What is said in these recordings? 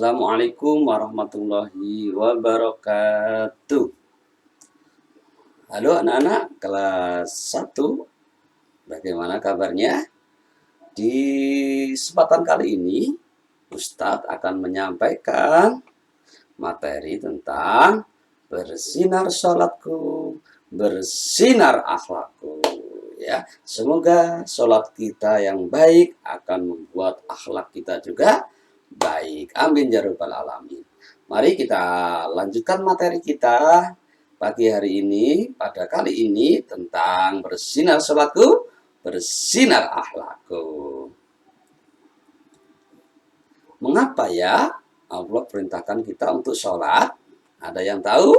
Assalamualaikum warahmatullahi wabarakatuh. Halo anak-anak kelas 1, bagaimana kabarnya? Di kesempatan kali ini, Ustadz akan menyampaikan materi tentang bersinar sholatku, bersinar akhlakku. Ya, semoga sholat kita yang baik akan membuat akhlak kita juga baik. Amin ya rabbal alamin. Mari kita lanjutkan materi kita pagi hari ini, pada kali ini tentang bersinar sholatku, bersinar akhlakku. Mengapa ya Allah perintahkan kita untuk sholat? Ada yang tahu?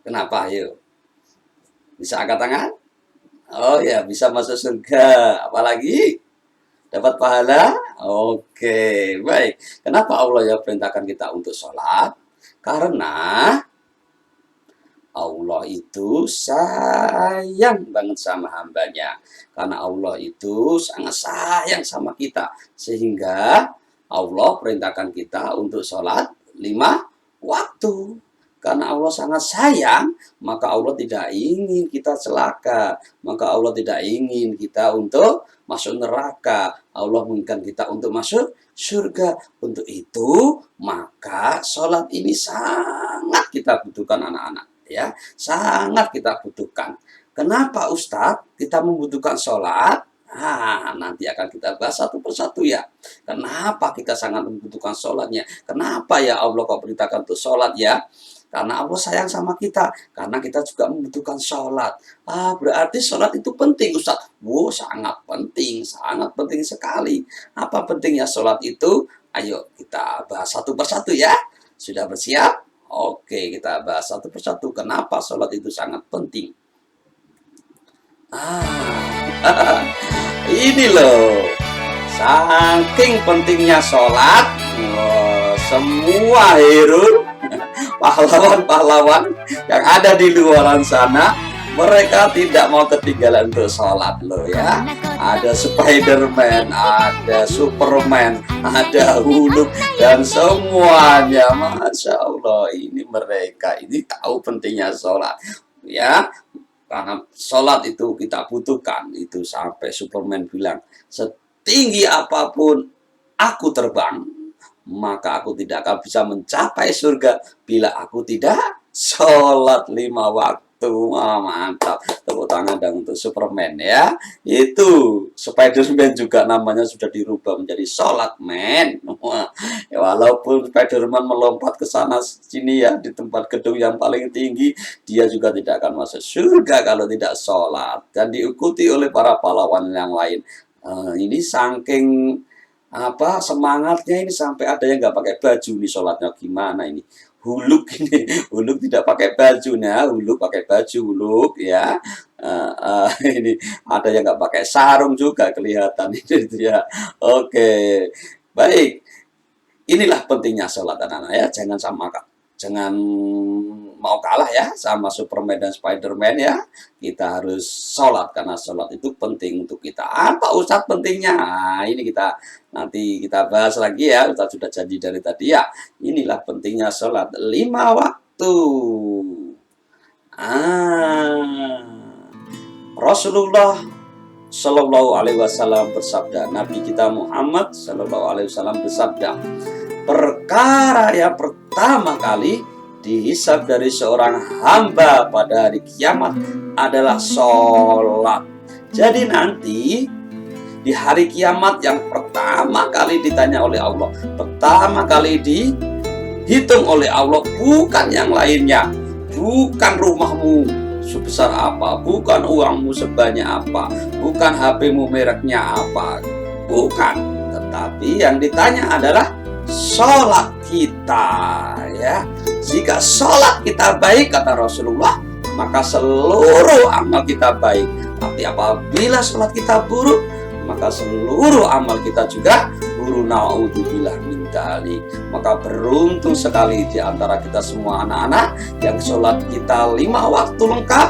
Kenapa? Ayo. Bisa angkat tangan? Oh ya, bisa masuk surga. Apalagi? Dapat pahala? Oke, baik. Kenapa Allah ya perintahkan kita untuk sholat? Karena Allah itu sayang banget sama hambanya. Karena Allah itu sangat sayang sama kita. Sehingga Allah perintahkan kita untuk sholat 5 waktu. Karena Allah sangat sayang, maka Allah tidak ingin kita celaka. Maka Allah tidak ingin kita untuk masuk neraka. Allah menginginkan kita untuk masuk surga. Untuk itu, maka sholat ini sangat kita butuhkan anak-anak. Ya, sangat kita butuhkan. Kenapa Ustadz kita membutuhkan sholat? Nanti akan kita bahas satu persatu ya. Kenapa kita sangat membutuhkan sholatnya? Kenapa ya Allah kok perintahkan untuk sholat ya? Karena Allah sayang sama kita. Karena kita juga membutuhkan sholat. Berarti sholat itu penting, Ustaz. Sangat penting sekali. Apa pentingnya sholat itu? Ayo kita bahas satu persatu ya. Sudah bersiap? Oke, kita bahas satu persatu. Kenapa sholat itu sangat penting? Ini loh. Saking pentingnya sholat, semua hero pahlawan-pahlawan yang ada di luaran sana, mereka tidak mau ketinggalan untuk sholat loh ya. Ada Spiderman, ada Superman, ada Hulk, dan semuanya. Masya Allah, ini mereka ini tahu pentingnya sholat ya. Karena sholat itu kita butuhkan. Itu sampai Superman bilang, setinggi apapun aku terbang, maka aku tidak akan bisa mencapai surga bila aku tidak sholat 5 waktu. Mantap, tepuk tangan dong untuk Superman ya. Itu Spiderman juga namanya sudah dirubah menjadi sholat man. Ya, walaupun Spiderman melompat ke sana sini ya, di tempat gedung yang paling tinggi, dia juga tidak akan masuk surga kalau tidak sholat. Dan diikuti oleh para pahlawan yang lain. Ini saking semangatnya ini sampai ada yang nggak pakai baju nih sholatnya. Gimana ini Huluk ini, Huluk tidak pakai bajunya, Huluk pakai baju Huluk ya. Ini ada yang nggak pakai sarung juga kelihatan itu ya. Oke, baik, inilah pentingnya sholat anak-anak ya. Jangan mau kalah ya sama Superman dan Spiderman ya. Kita harus sholat karena sholat itu penting untuk kita. Apa Ustadz pentingnya? Ini nanti kita bahas lagi ya. Ustadz sudah janji dari tadi ya. Inilah pentingnya sholat 5 waktu. Rasulullah Shallallahu Alaihi Wasallam bersabda, Nabi kita Muhammad Shallallahu Alaihi Wasallam bersabda, perkara yang pertama kali dihisab dari seorang hamba pada hari kiamat adalah sholat. Jadi nanti di hari kiamat yang pertama kali ditanya oleh Allah, pertama kali dihitung oleh Allah, bukan yang lainnya, bukan rumahmu sebesar apa, bukan uangmu sebanyak apa, bukan HP-mu mereknya apa, bukan. Tetapi yang ditanya adalah sholat kita ya. Jika sholat kita baik, kata Rasulullah, maka seluruh amal kita baik. Tapi apabila sholat kita buruk, maka seluruh amal kita juga buruk. Na'udzubillah min dzalik. Maka beruntung sekali di antara kita semua anak-anak yang sholat kita 5 waktu lengkap,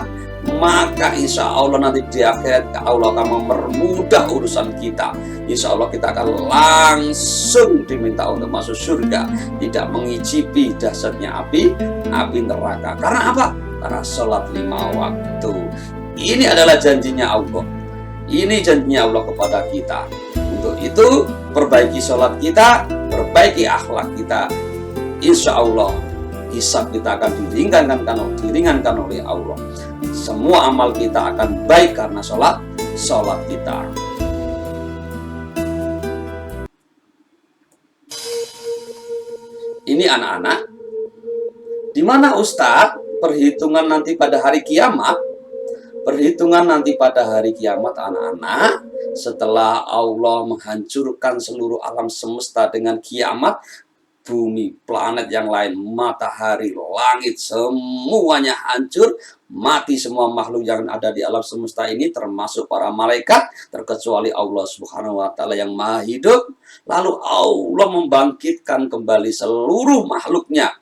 maka insya Allah nanti di akhirat Allah akan mempermudah urusan kita. Insya Allah kita akan langsung diminta untuk masuk surga, tidak mengicipi dahsyatnya api neraka. Karena apa? Karena sholat 5 waktu. Ini adalah janjinya Allah. Ini janjinya Allah kepada kita. Untuk itu perbaiki sholat kita, perbaiki akhlak kita. Insya Allah hisab kita akan diringankan oleh Allah. Semua amal kita akan baik karena sholat kita. Ini anak-anak, di mana Ustadz perhitungan nanti pada hari kiamat? Perhitungan nanti pada hari kiamat anak-anak, setelah Allah menghancurkan seluruh alam semesta dengan kiamat, bumi, planet yang lain, matahari, langit, semuanya hancur, mati semua makhluk yang ada di alam semesta ini, termasuk para malaikat, terkecuali Allah Subhanahu wa Ta'ala yang Maha Hidup. Lalu Allah membangkitkan kembali seluruh makhluknya,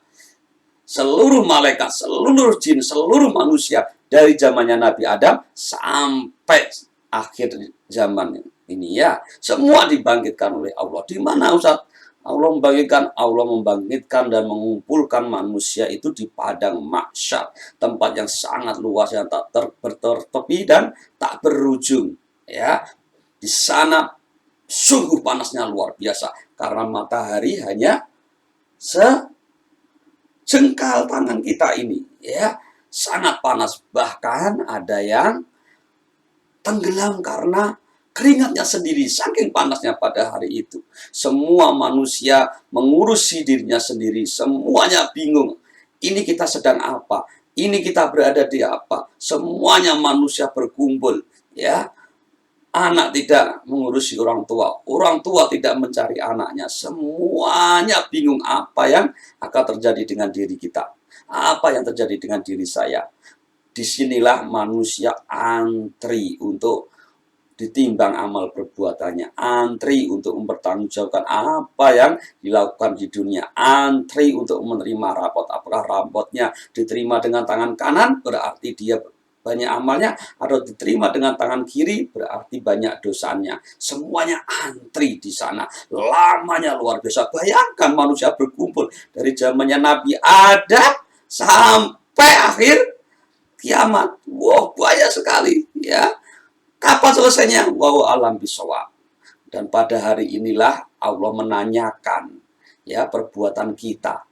seluruh malaikat, seluruh jin, seluruh manusia, dari zamannya Nabi Adam sampai akhir zaman ini ya, semua dibangkitkan oleh Allah. Di mana Ustaz? Allah membangkitkan dan mengumpulkan manusia itu di padang mahsyar, tempat yang sangat luas, yang tak bertepi dan tak berujung ya. Di sana sungguh panasnya luar biasa karena matahari hanya sejengkal tangan kita ini ya, sangat panas. Bahkan ada yang tenggelam karena keringatnya sendiri, saking panasnya pada hari itu. Semua manusia mengurusi dirinya sendiri, semuanya bingung. Ini kita sedang apa? Ini kita berada di apa? Semuanya manusia berkumpul ya. Anak tidak mengurusi orang tua tidak mencari anaknya. Semuanya bingung apa yang akan terjadi dengan diri kita. Apa yang terjadi dengan diri saya? Disinilah manusia antri untuk ditimbang amal perbuatannya, antri untuk mempertanggungjawabkan apa yang dilakukan di dunia, antri untuk menerima rapot. Apakah rapotnya diterima dengan tangan kanan, berarti dia banyak amalnya, atau diterima dengan tangan kiri, berarti banyak dosanya. Semuanya antri di sana, lamanya luar biasa. Bayangkan manusia berkumpul dari zamannya Nabi Adam sampai akhir kiamat. Wow, banyak sekali ya. Kapan selesainya? Wallahu a'lam bishawab. Dan pada hari inilah Allah menanyakan ya perbuatan kita.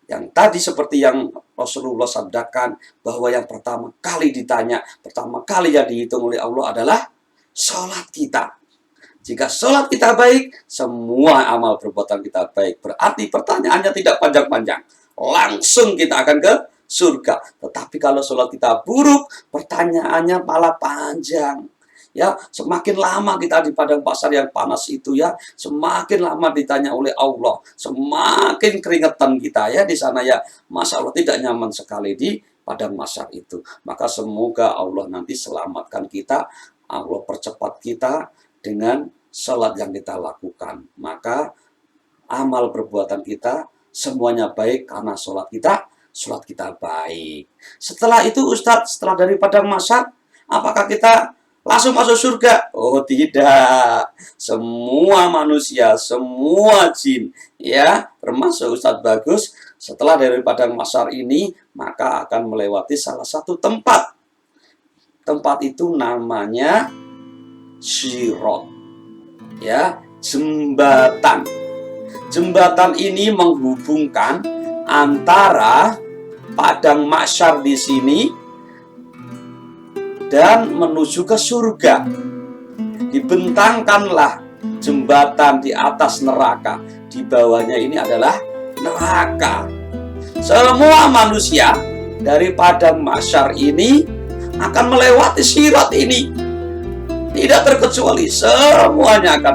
Yang tadi seperti yang Rasulullah sabdakan, bahwa yang pertama kali ditanya, pertama kali yang dihitung oleh Allah adalah sholat kita. Jika sholat kita baik, semua amal perbuatan kita baik. Berarti pertanyaannya tidak panjang-panjang, langsung kita akan ke surga. Tetapi kalau sholat kita buruk, pertanyaannya malah panjang. Ya, semakin lama kita di padang pasar yang panas itu ya, semakin lama ditanya oleh Allah, semakin keringetan kita ya di sana ya. Masya Allah, tidak nyaman sekali di padang pasar itu. Maka semoga Allah nanti selamatkan kita, Allah percepat kita dengan salat yang kita lakukan. Maka amal perbuatan kita semuanya baik karena salat kita baik. Setelah itu Ustadz, setelah dari padang pasar, apakah kita langsung masuk surga? Oh tidak. Semua manusia, semua jin ya, termasuk Ustadz Bagus, setelah dari padang mahsyar ini maka akan melewati salah satu tempat. Tempat itu namanya Sirat ya, jembatan. Jembatan ini menghubungkan antara padang mahsyar di sini dan menuju ke surga. Dibentangkanlah jembatan di atas neraka. Di bawahnya ini adalah neraka. Semua manusia dari padang mahsyar ini akan melewati sirat ini. Tidak terkecuali, semuanya akan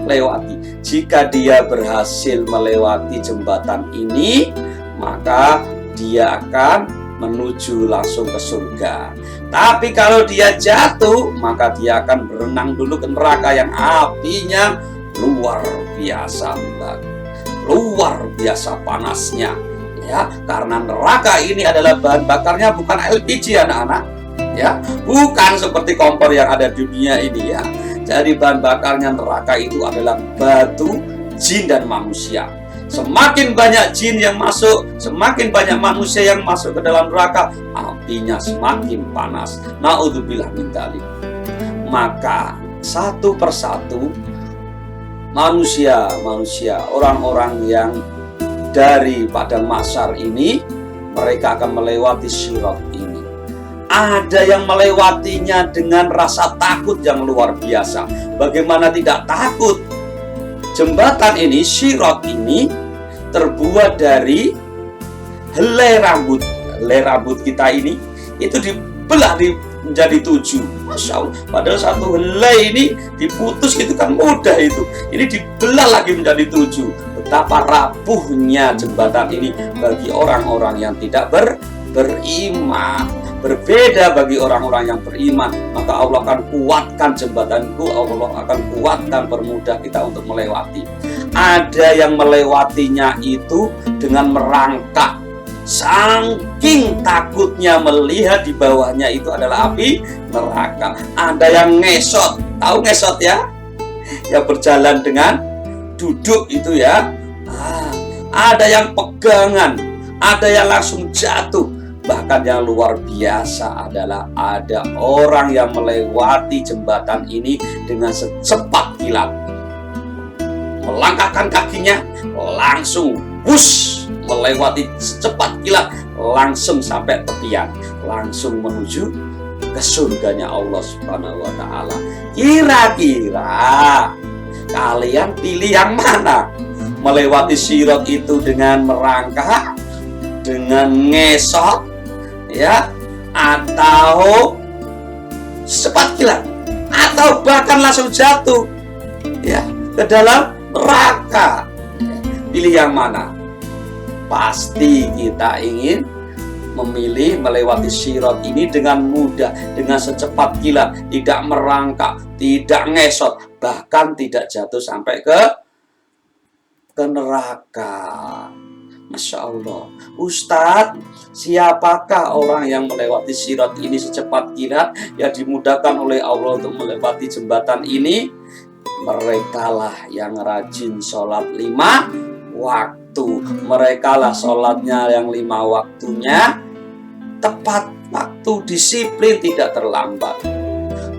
melewati. Jika dia berhasil melewati jembatan ini, maka dia akan menuju langsung ke surga. Tapi kalau dia jatuh, maka dia akan berenang dulu ke neraka yang apinya luar biasa, luar biasa panasnya ya. Karena neraka ini adalah bahan bakarnya bukan LPG anak-anak ya, bukan seperti kompor yang ada di dunia ini ya. Jadi bahan bakarnya neraka itu adalah batu, jin dan manusia. Semakin banyak jin yang masuk, semakin banyak manusia yang masuk ke dalam neraka, apinya semakin panas. Naudzubillah min dzalik. Maka satu persatu manusia, orang-orang yang dari padang mahsyar ini, mereka akan melewati sirat ini. Ada yang melewatinya dengan rasa takut yang luar biasa. Bagaimana tidak takut? Jembatan ini, sirat ini, terbuat dari helai rambut. Helai rambut kita ini, itu dibelah menjadi 7. Masya Allah. Padahal satu helai ini diputus itu kan mudah itu. Ini dibelah lagi menjadi 7. Betapa rapuhnya jembatan ini bagi orang-orang yang tidak beriman. Berbeda bagi orang-orang yang beriman, maka Allah akan kuatkan jembatanku, Allah akan kuatkan, permudah kita untuk melewati. Ada yang melewatinya itu dengan merangkak, saking takutnya melihat di bawahnya itu adalah api neraka. Ada yang ngesot, tahu ngesot ya? Yang berjalan dengan duduk itu ya. Ada yang pegangan, ada yang langsung jatuh. Bahkan yang luar biasa adalah ada orang yang melewati jembatan ini dengan secepat kilat. Melangkahkan kakinya, langsung wush, melewati secepat kilat, langsung sampai tepian, langsung menuju ke surganya Allah Subhanahu wa Ta'ala. Kira-kira kalian pilih yang mana? Melewati sirat itu dengan merangkak, dengan ngesot, ya, atau secepat kilat, atau bahkan langsung jatuh ya ke dalam neraka. Pilih yang mana? Pasti kita ingin memilih melewati sirat ini dengan mudah, dengan secepat kilat, tidak merangkak, tidak ngesot, bahkan tidak jatuh sampai ke neraka. Masya Allah. Ustadz, siapakah orang yang melewati sirat ini secepat kilat, yang dimudahkan oleh Allah untuk melewati jembatan ini? Merekalah yang rajin sholat 5 waktu. Merekalah sholatnya yang 5 waktunya tepat waktu, disiplin, tidak terlambat.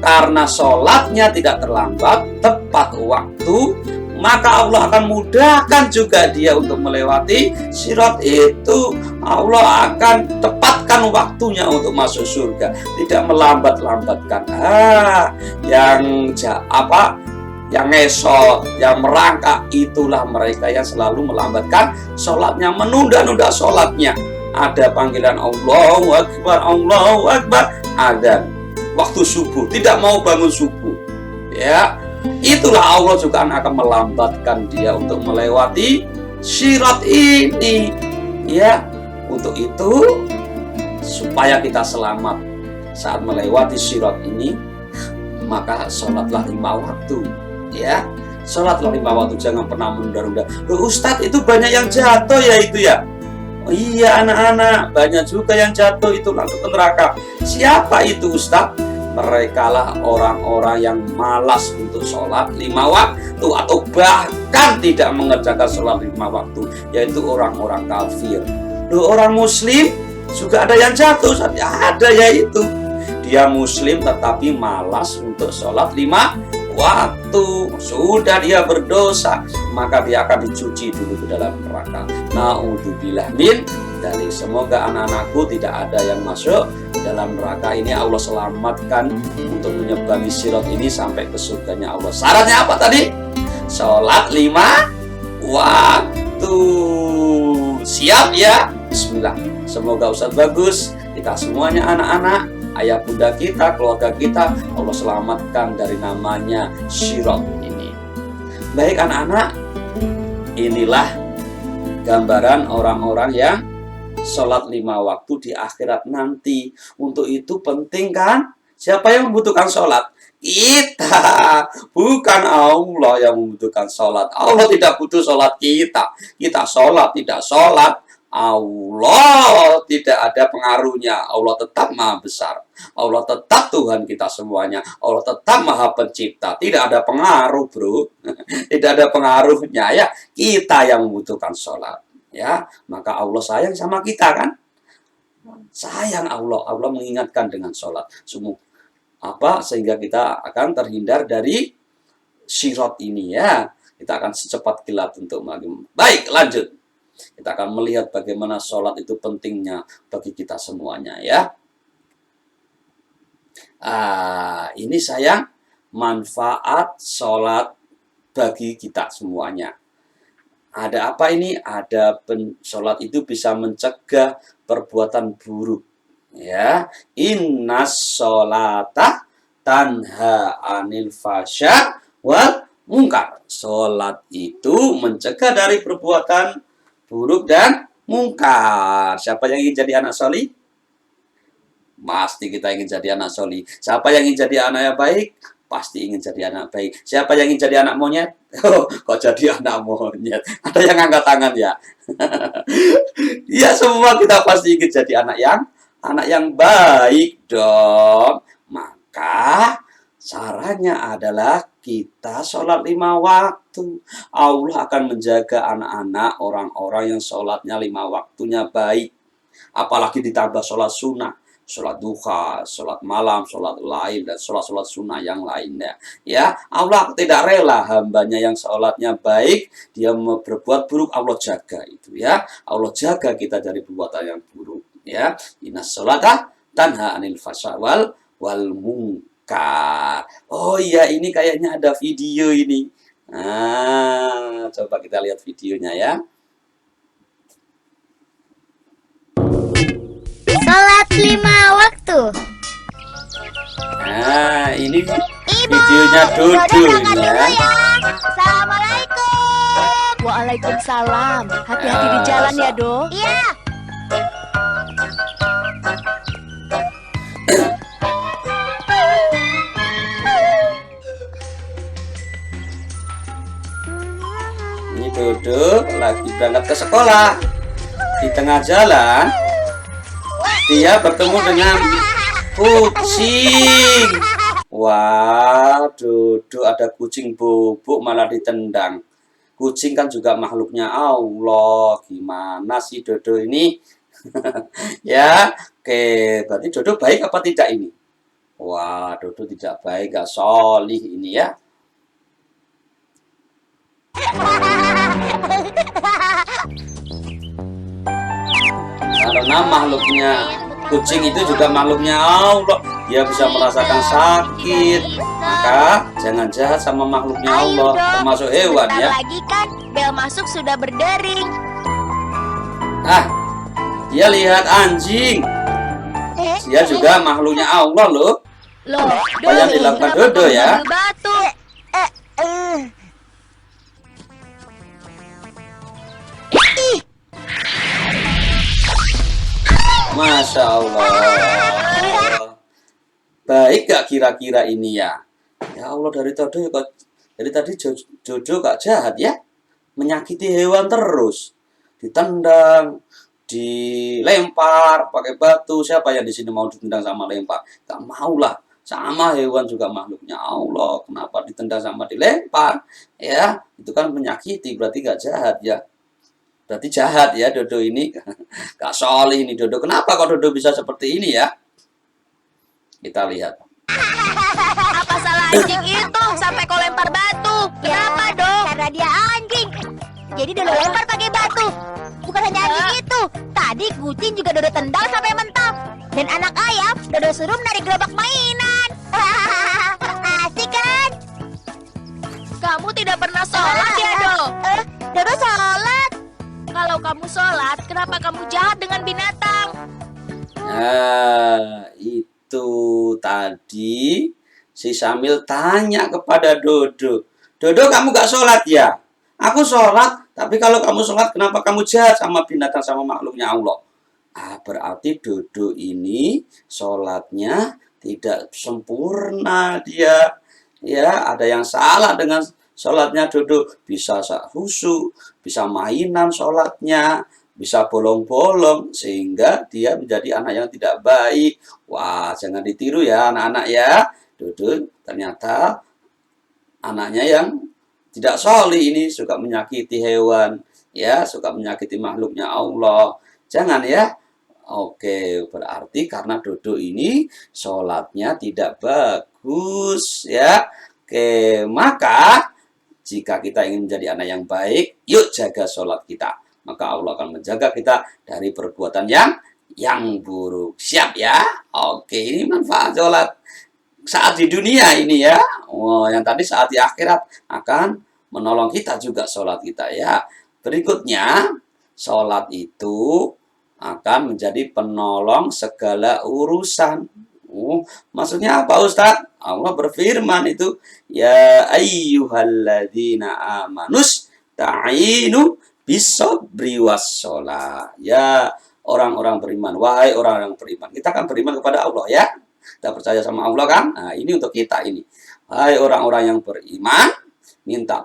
Karena sholatnya tidak terlambat, tepat waktu, maka Allah akan mudahkan juga dia untuk melewati sirat itu. Allah akan tepatkan waktunya untuk masuk surga, tidak melambat-lambatkan. Yang ngesot, yang merangkak, itulah mereka yang selalu melambatkan sholatnya, menunda-nunda sholatnya. Ada panggilan Allahu Akbar, Allahu Akbar, adzan waktu subuh, tidak mau bangun subuh, ya. Itulah Allah juga akan melambatkan dia untuk melewati sirat ini, ya. Untuk itu, supaya kita selamat saat melewati sirat ini, maka sholatlah 5 waktu, ya. Sholatlah 5 waktu, jangan pernah menunda-nunda. Loh Ustadz, itu banyak yang jatuh ya itu ya? Oh iya anak-anak, banyak juga yang jatuh itu langsung ke neraka. Siapa itu Ustadz? Merekalah orang-orang yang malas untuk sholat 5 waktu, atau bahkan tidak mengerjakan sholat 5 waktu, yaitu orang-orang kafir. Loh, orang muslim juga ada yang jatuh, ada yaitu dia muslim tetapi malas untuk sholat 5 waktu. Sudah dia berdosa, maka dia akan dicuci dulu ke dalam neraka. Naudzubillah min dzalik. Semoga anak-anakku tidak ada yang masuk dalam neraka ini. Allah selamatkan untuk menyeberangi sirat ini sampai ke surganya Allah. Syaratnya apa tadi? Sholat 5 waktu. Siap ya? Bismillah. Semoga Ustadz Bagus, kita semuanya anak-anak, ayah bunda kita, keluarga kita, Allah selamatkan dari namanya sirat ini. Baik anak-anak, inilah gambaran orang-orang yang sholat 5 waktu di akhirat nanti. Untuk itu penting kan? Siapa yang membutuhkan sholat? Kita, bukan Allah yang membutuhkan sholat. Allah tidak butuh sholat kita. Kita sholat, tidak sholat, Allah tidak ada pengaruhnya. Allah tetap maha besar. Allah tetap Tuhan kita semuanya. Allah tetap maha pencipta. Tidak ada pengaruh, bro. Tidak ada pengaruhnya ya. Kita yang membutuhkan sholat. Ya, maka Allah sayang sama kita kan? Sayang Allah. Allah mengingatkan dengan sholat. Semua sehingga kita akan terhindar dari sirat ini ya. Kita akan secepat kilat untuk maju. Baik, lanjut. Kita akan melihat bagaimana sholat itu pentingnya bagi kita semuanya ya. Ini sayang manfaat sholat bagi kita semuanya. Ada apa ini? Ada sholat itu bisa mencegah perbuatan buruk. Ya, innas sholata tanha anil fasya wal mungkar. Sholat itu mencegah dari perbuatan buruk dan mungkar. Siapa yang ingin jadi anak sholih? Pasti kita ingin jadi anak sholih. Siapa yang ingin jadi anak yang baik? Pasti ingin jadi anak baik. Siapa yang ingin jadi anak monyet? Oh, kok jadi anak monyet? Ada yang angkat tangan ya? Ya, semua kita pasti ingin jadi anak yang baik dong. Maka caranya adalah kita sholat 5 waktu. Allah akan menjaga anak-anak orang-orang yang sholatnya 5 waktunya baik. Apalagi ditambah sholat sunnah, sholat duha, sholat malam, sholat lain, dan sholat-sholat sunnah yang lainnya. Ya, Allah tidak rela hambanya yang sholatnya baik, dia berbuat buruk, Allah jaga itu ya. Allah jaga kita dari perbuatan yang buruk. Ya, innas sholata tanha anil fasya wal munkar. Oh iya, ini kayaknya ada video ini. Coba kita lihat videonya ya. Sholat 5 waktu. Ini videonya Dodo ini ya. Assalamualaikum. Waalaikumsalam. Hati-hati di jalan ya, Do. Iya. Ini Dodo lagi berangkat ke sekolah. Di tengah jalan, dia bertemu dengan kucing. Wah, Dodo ada kucing bubuk malah ditendang. Kucing kan juga makhluknya Allah. Gimana sih Dodo ini? Ya, oke. Berarti Dodo baik apa tidak ini? Wah, Dodo tidak baik, gak sholih ini ya. Karena makhluknya kucing itu juga makhluknya Allah, dia bisa merasakan sakit, maka jangan jahat sama makhluknya Allah, termasuk hewan ya. Lagi kan bel masuk sudah berdering. Dia lihat anjing, dia juga makhluknya Allah loh. Apa yang dilakukan Dodo ya? Batu. Masya Allah. Baik gak kira-kira ini ya? Ya Allah, dari tadi Dodo gak jahat ya? Menyakiti hewan terus. Ditendang, dilempar pakai batu. Siapa yang di sini mau ditendang sama lempar? Gak mau lah. Sama hewan juga makhluknya Allah. Kenapa ditendang sama dilempar? Ya, itu kan menyakiti, berarti gak jahat ya. Berarti jahat ya Dodo ini. Gak sholih ini Dodo. Kenapa kok Dodo bisa seperti ini ya? Kita lihat. Apa salah anjing itu sampai kau lempar batu? Kenapa dong? Karena dia anjing. Jadi Dodo lempar pakai batu. Bukan hanya anjing itu. Tadi kucing juga Dodo tendang sampai mentok. Dan anak ayam Dodo suruh menarik gerobak mainan. Asik kan? Kamu tidak pernah sholat ya, Do? Dodo sholat. Kalau kamu sholat, kenapa kamu jahat dengan binatang? Itu tadi si Samil tanya kepada Dodo. Dodo, kamu gak sholat ya? Aku sholat, tapi kalau kamu sholat, kenapa kamu jahat sama binatang, sama makhluknya Allah? Berarti Dodo ini sholatnya tidak sempurna dia. Ya, ada yang salah dengan sholatnya Dodo. Bisa khusyuk, bisa mainan sholatnya. bisa bolong-bolong sehingga dia menjadi anak yang tidak baik. Wah, jangan ditiru ya anak-anak ya. Duduk, ternyata anaknya yang tidak solih ini suka menyakiti hewan, ya, suka menyakiti makhluknya Allah. Jangan ya. Oke, berarti karena Dodo ini sholatnya tidak bagus, ya. Oke, maka jika kita ingin menjadi anak yang baik, yuk jaga sholat kita. Maka Allah akan menjaga kita dari perbuatan yang buruk. Siap ya? Oke, ini manfaat sholat saat di dunia ini ya. Oh, yang tadi saat di akhirat akan menolong kita juga sholat kita ya. Berikutnya, sholat itu akan menjadi penolong segala urusan. Maksudnya apa Ustaz? Allah berfirman itu, ya ayyuhalladzina amanus ta'inu bisobri wassalah. Ya orang-orang beriman, wahai orang-orang beriman. Kita kan beriman kepada Allah ya. Kita percaya sama Allah kan? Nah, ini untuk kita ini. Wahai orang-orang yang beriman, minta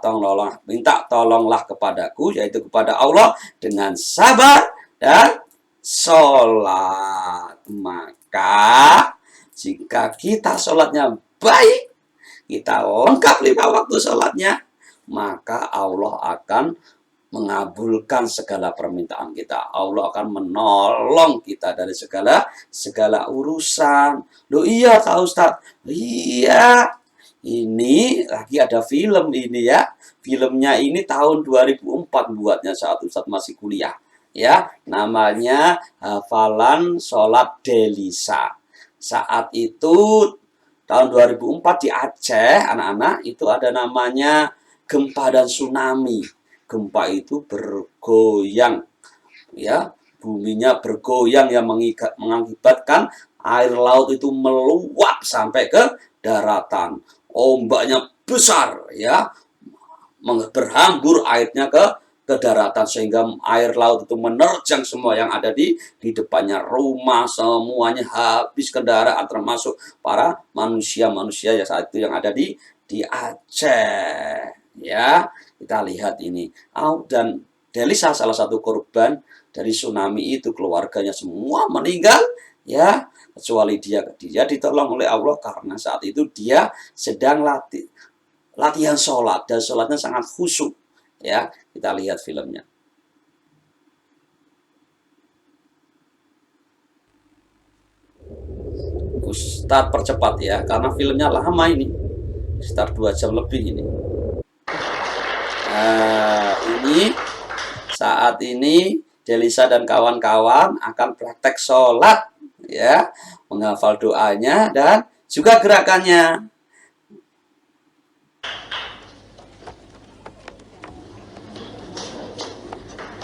tolonglah kepadaku, yaitu kepada Allah dengan sabar dan sholat. Maka jika kita sholatnya baik, kita lengkap 5 waktu sholatnya, maka Allah akan mengabulkan segala permintaan kita. Allah akan menolong kita dari segala urusan. Loh iya Kak Ustaz? Iya. Ini lagi ada film ini ya. Filmnya ini tahun 2004 buatnya saat Ustaz masih kuliah. Ya, namanya Hafalan Sholat Delisa. Saat itu tahun 2004 di Aceh, anak-anak, itu ada namanya gempa dan tsunami. Gempa itu bergoyang, ya, buminya bergoyang yang mengakibatkan air laut itu meluap sampai ke daratan. Ombaknya besar, ya, berhambur airnya ke daratan sehingga air laut itu menerjang semua yang ada di depannya, rumah semuanya habis, kendaraan termasuk para manusia ya saat itu yang ada di Aceh ya. Kita lihat ini. Dan Delisa salah satu korban dari tsunami itu, keluarganya semua meninggal ya, kecuali dia ditolong oleh Allah karena saat itu dia sedang latihan sholat dan sholatnya sangat khusyuk. Ya, kita lihat filmnya. Ustaz percepat ya, karena filmnya lama ini, sekitar 2 jam lebih ini. Nah, ini saat ini Delisa dan kawan-kawan akan praktek sholat, ya, menghafal doanya dan juga gerakannya.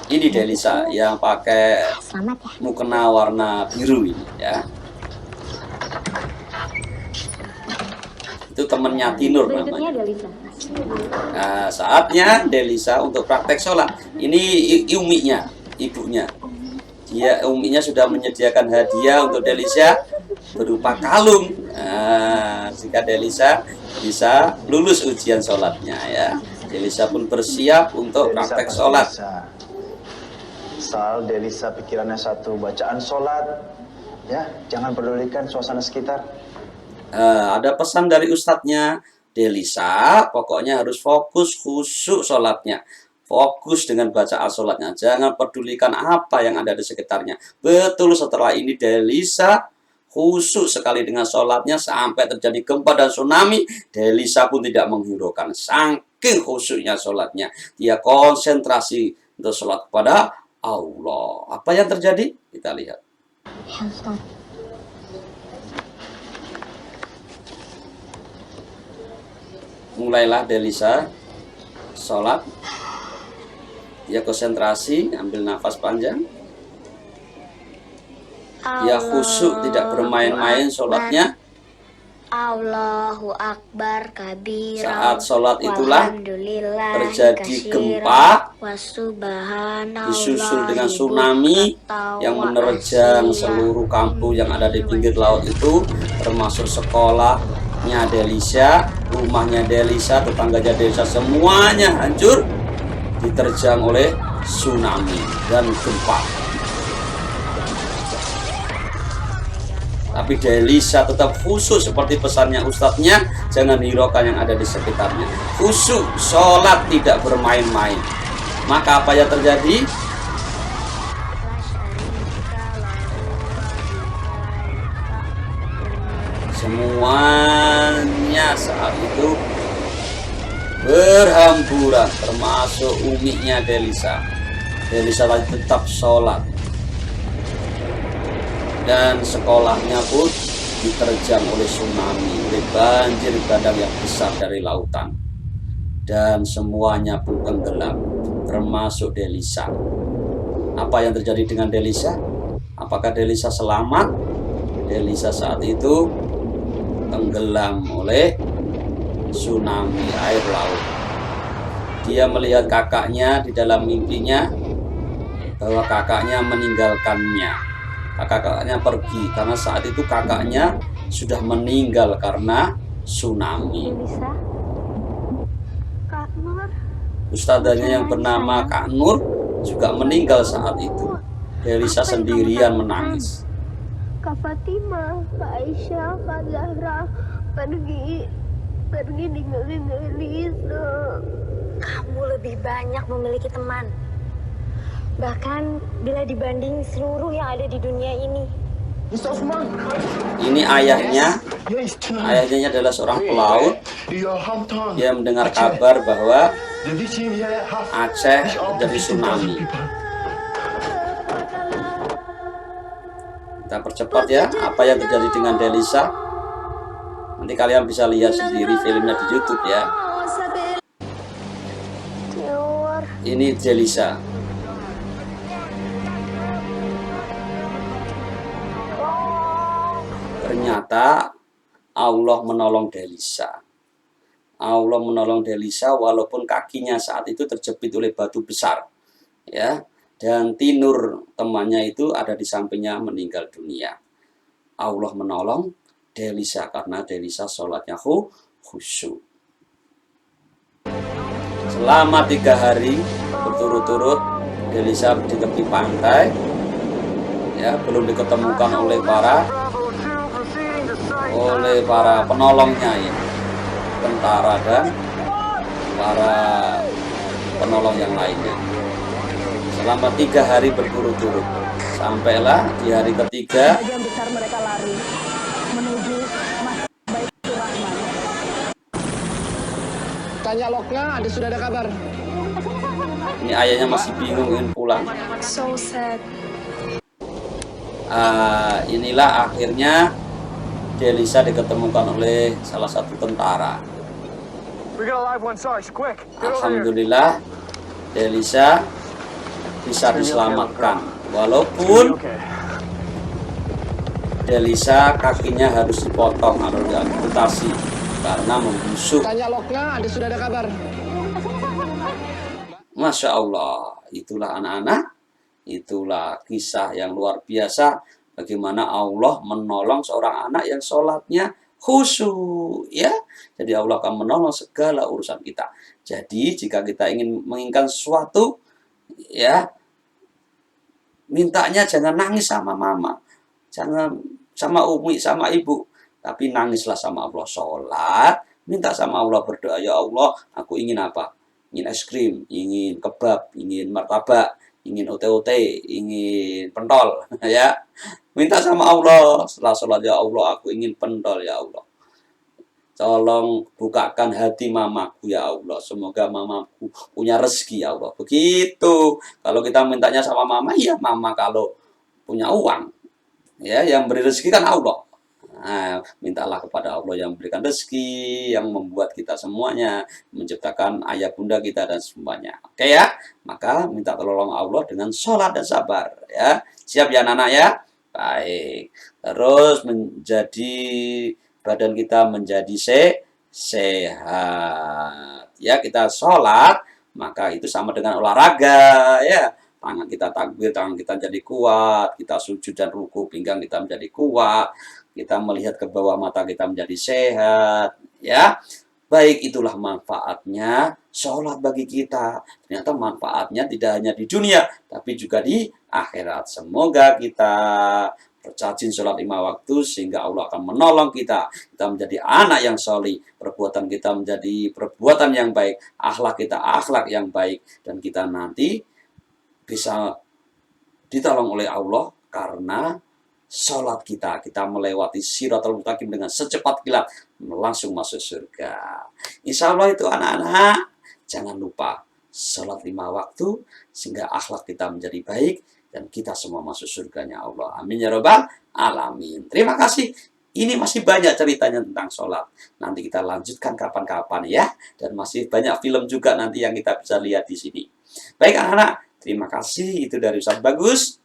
Ini Delisa yang pakai mukena warna biru ini ya. Itu temennya Tinur namanya. Nah, saatnya Delisa untuk praktek sholat. Ini uminya, ibunya. Uminya sudah menyediakan hadiah untuk Delisa berupa kalung. Nah, jika Delisa bisa lulus ujian sholatnya ya. Delisa pun bersiap untuk praktek sholat. Asal Delisa pikirannya satu, bacaan sholat, ya, jangan pedulikan suasana sekitar. Ada pesan dari ustadznya, Delisa pokoknya harus fokus khusyuk sholatnya, fokus dengan bacaan sholatnya, jangan pedulikan apa yang ada di sekitarnya. Betul, setelah ini Delisa khusyuk sekali dengan sholatnya sampai terjadi gempa dan tsunami. Delisa pun tidak menghiraukan, saking khusyuknya sholatnya, dia konsentrasi untuk sholat kepada Allah. Apa yang terjadi? Kita lihat. Mulailah Delisa sholat. Dia konsentrasi, ambil nafas panjang. Dia khusyuk, tidak bermain-main sholatnya. Allahu Akbar kabir. Saat sholat itulah terjadi gempa, disusul dengan tsunami yang menerjang seluruh kampung yang ada di pinggir laut itu, termasuk sekolahnya Delisa, rumahnya Delisa, tetangganya Delisa, semuanya hancur diterjang oleh tsunami dan gempa. Tapi Delisa tetap khusyuk seperti pesannya ustadznya, jangan hiraukan yang ada di sekitarnya. Khusyuk, sholat tidak bermain-main. Maka apa yang terjadi? Semuanya saat itu berhamburan, termasuk umiknya Delisa. Delisa lagi tetap sholat. Dan sekolahnya pun diterjang oleh tsunami, oleh banjir bandang yang besar dari lautan. Dan semuanya pun tenggelam, termasuk Delisa. Apa yang terjadi dengan Delisa? Apakah Delisa selamat? Delisa saat itu tenggelam oleh tsunami air laut. Dia melihat kakaknya di dalam mimpinya bahwa kakaknya meninggalkannya. Kakaknya pergi karena saat itu kakaknya sudah meninggal karena tsunami. Ustadzanya yang bernama Kak Nur juga meninggal saat itu. Delisa sendirian menangis. Kak Fatimah, Kak Aisyah, Kak Zahra pergi ninggalin Delisa. Kamu lebih banyak memiliki teman. Bahkan bila dibanding seluruh yang ada di dunia ini. Ini ayahnya. Ayahnya adalah seorang pelaut. Dia mendengar kabar bahwa Aceh terjadi tsunami. Kita percepat ya, apa yang terjadi dengan Delisa. Nanti kalian bisa lihat sendiri filmnya di YouTube ya. Ini Delisa. Ternyata Allah menolong Delisa. Allah menolong Delisa walaupun kakinya saat itu terjepit oleh batu besar. Ya. Dan Tinur temannya itu ada di sampingnya meninggal dunia. Allah menolong Delisa karena Delisa sholatnya khusyuk. Selama 3 hari berturut-turut Delisa di tepi pantai, ya, belum diketemukan oleh para penolongnya ya, tentara dan para penolong yang lainnya. Selama 3 hari berturut-turut, sampailah di hari ketiga Bagian besar mereka lari menuju Baitur Rahman. Tanya Loknya, sudah ada kabar? ini ayahnya masih bingung ingin pulang. So sad. Inilah akhirnya Delisa diketemukan oleh salah satu tentara. Alhamdulillah Delisa bisa diselamatkan. Walaupun Delisa kakinya harus dipotong atau diamputasi karena membusuk. Tanya Loknya, sudah ada kabar? Masya Allah, itulah anak-anak, itulah kisah yang luar biasa. Bagaimana Allah menolong seorang anak yang sholatnya khusyuk, ya. Jadi Allah akan menolong segala urusan kita. Jadi jika kita ingin menginginkan sesuatu, ya, mintanya jangan nangis sama mama, jangan sama umi, sama ibu, tapi nangislah sama Allah. Sholat, minta sama Allah, berdoa, ya Allah, aku ingin apa? Ingin es krim, ingin kebab, ingin martabak, ingin OT-OT, ingin pentol, ya. Minta sama Allah, setelah sholat, ya Allah, aku ingin pentol, ya Allah. Tolong bukakan hati mamaku, ya Allah. Semoga mamaku punya rezeki, ya Allah. Begitu. Kalau kita mintanya sama mama, ya mama kalau punya uang. Ya, yang beri rezeki kan Allah. Nah, mintalah kepada Allah yang memberikan rezeki, yang membuat kita semuanya, menciptakan ayah bunda kita dan semuanya. Oke ya? Maka minta tolong Allah dengan sholat dan sabar. Ya, siap ya anak-anak ya? Baik. Terus menjadi badan kita menjadi sehat. Ya, kita sholat, maka itu sama dengan olahraga. Ya, tangan kita takbir, tangan kita jadi kuat. Kita sujud dan ruku, pinggang kita menjadi kuat. Kita melihat ke bawah, mata kita menjadi sehat. Ya, baik, itulah manfaatnya sholat bagi kita. Ternyata manfaatnya tidak hanya di dunia, tapi juga di akhirat. Semoga kita rajin sholat 5 waktu, sehingga Allah akan menolong kita. Kita menjadi anak yang sholih, perbuatan kita menjadi perbuatan yang baik, akhlak kita akhlak yang baik, dan kita nanti bisa ditolong oleh Allah karena sholat kita melewati Shiratal Mustaqim dengan secepat kilat, langsung masuk surga. Insya Allah itu anak-anak, jangan lupa sholat 5 waktu, sehingga akhlak kita menjadi baik, dan kita semua masuk surganya Allah. Amin ya robbal alamin. Terima kasih. Ini masih banyak ceritanya tentang sholat. Nanti kita lanjutkan kapan-kapan ya. Dan masih banyak film juga nanti yang kita bisa lihat di sini. Baik anak-anak, terima kasih. Itu dari Ustaz Bagus.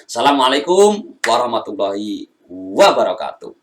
Assalamualaikum warahmatullahi wabarakatuh.